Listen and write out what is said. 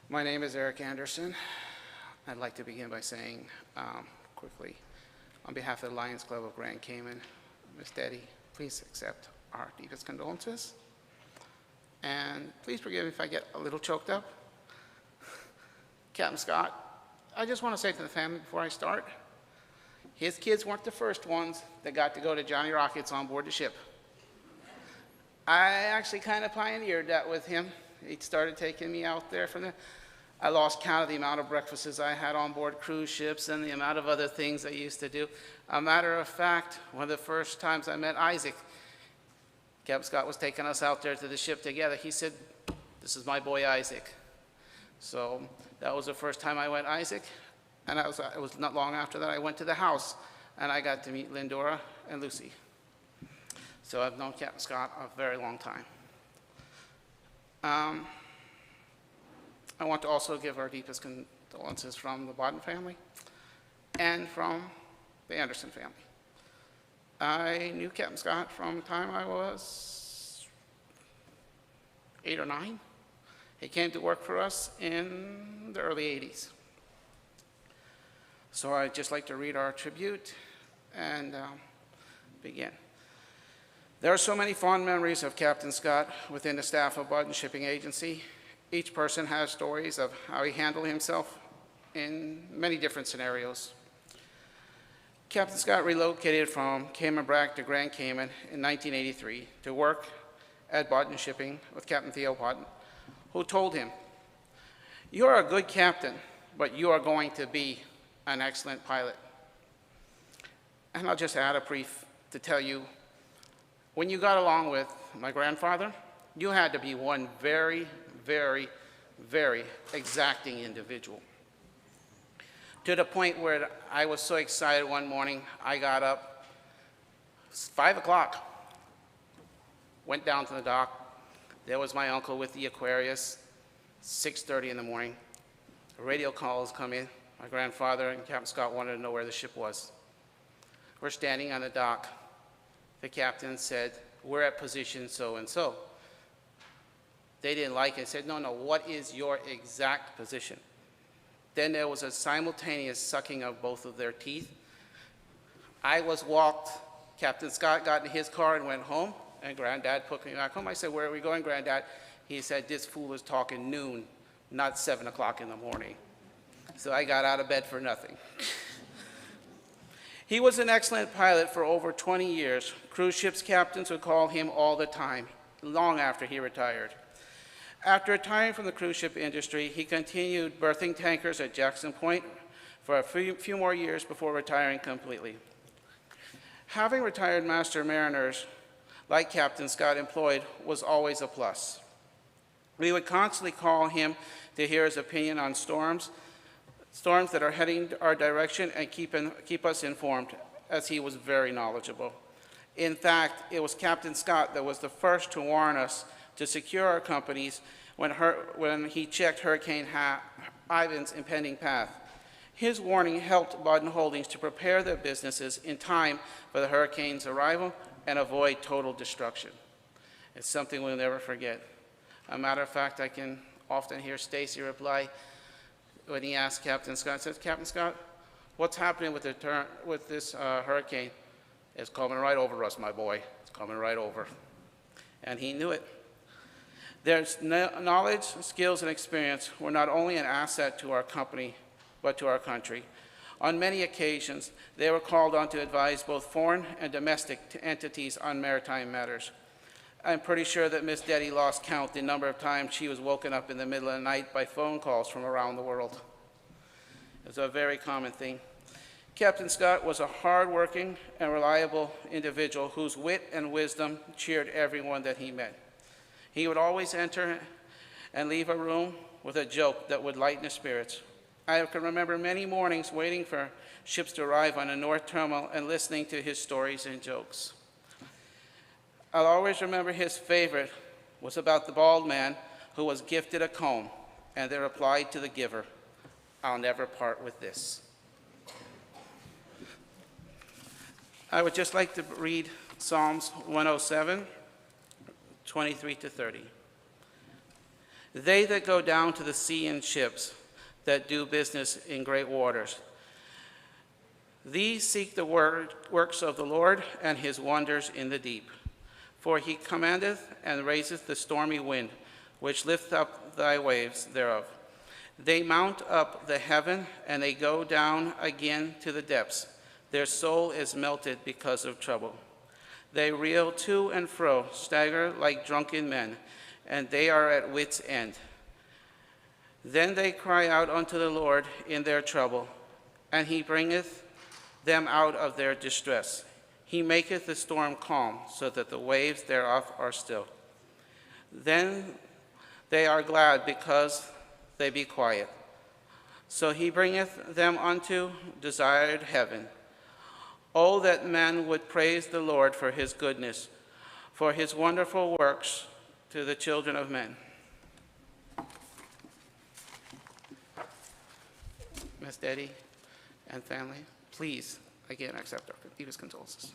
My name is Eric Anderson. I'd like to begin by saying quickly, on behalf of the Lions Club of Grand Cayman, Ms. Deddy, please accept our deepest condolences. And please forgive me if I get a little choked up. Captain Scott, I just want to say to the family before I start, his kids weren't the first ones that got to go to Johnny Rockets on board the ship. I actually kind of pioneered that with him. He started taking me out there from there. I lost count of the amount of breakfasts I had on board cruise ships and the amount of other things I used to do. A matter of fact, one of the first times I met Isaac, Captain Scott was taking us out there to the ship together. He said, "This is my boy Isaac." So that was the first time I met Isaac. And it was not long after that I went to the house and I got to meet Lindora and Lucy. So I've known Captain Scott a very long time. I want to also give our deepest condolences from the Bodden family and from the Anderson family. I knew Captain Scott from the time I was 8 or 9. He came to work for us in the early 80s. So I'd just like to read our tribute and begin. There are so many fond memories of Captain Scott within the staff of Bodden Shipping Agency. Each person has stories of how he handled himself in many different scenarios. Captain Scott relocated from Cayman Brac to Grand Cayman in 1983 to work at Bodden Shipping with Captain Theo Bodden, who told him, "You are a good captain, but you are going to be an excellent pilot." And I'll just add a brief to tell you, when you got along with my grandfather, you had to be one very, very, very exacting individual. To the point where I was so excited one morning, I got up, 5 o'clock, went down to the dock. There was my uncle with the Aquarius, 6:30 in the morning. The radio calls come in. My grandfather and Captain Scott wanted to know where the ship was. We're standing on the dock. The captain said, "We're at position so-and-so." They didn't like it. Said, no, what is your exact position? Then there was a simultaneous sucking of both of their teeth. I was walked. Captain Scott got in his car and went home, and Granddad put me back home. I said, "Where are we going, Granddad?" He said, "This fool is talking noon, not 7 o'clock in the morning." So I got out of bed for nothing. He was an excellent pilot for over 20 years. Cruise ships captains would call him all the time, long after he retired. After retiring from the cruise ship industry, he continued berthing tankers at Jackson Point for a few more years before retiring completely. Having retired master mariners like Captain Scott employed was always a plus. We would constantly call him to hear his opinion on storms that are heading our direction, and keep us informed, as he was very knowledgeable. In fact, it was Captain Scott that was the first to warn us to secure our companies when he checked Hurricane Ivan's impending path. His warning helped Bodden Holdings to prepare their businesses in time for the hurricane's arrival and avoid total destruction. It's something we'll never forget. A matter of fact, I can often hear Stacy reply when he asked Captain Scott, says, "Captain Scott, what's happening with this hurricane?" "It's coming right over us, my boy. It's coming right over." And he knew it. Their knowledge, skills, and experience were not only an asset to our company, but to our country. On many occasions, they were called on to advise both foreign and domestic entities on maritime matters. I'm pretty sure that Miss Deddy lost count the number of times she was woken up in the middle of the night by phone calls from around the world. It was a very common thing. Captain Scott was a hard-working and reliable individual whose wit and wisdom cheered everyone that he met. He would always enter and leave a room with a joke that would lighten the spirits. I can remember many mornings waiting for ships to arrive on the North Terminal and listening to his stories and jokes. I'll always remember his favorite was about the bald man who was gifted a comb, and the reply to the giver, "I'll never part with this." I would just like to read Psalms 107, 23 to 30. They that go down to the sea in ships, that do business in great waters. These seek the works of the Lord and his wonders in the deep. For he commandeth and raiseth the stormy wind, which lift up thy waves thereof. They mount up the heaven, and they go down again to the depths. Their soul is melted because of trouble. They reel to and fro, stagger like drunken men, and they are at wit's end. Then they cry out unto the Lord in their trouble, and he bringeth them out of their distress. He maketh the storm calm, so that the waves thereof are still. Then they are glad because they be quiet. So he bringeth them unto desired heaven. Oh, that man would praise the Lord for his goodness, for his wonderful works to the children of men. Miss Debbie and family, please, again, accept our deepest condolences.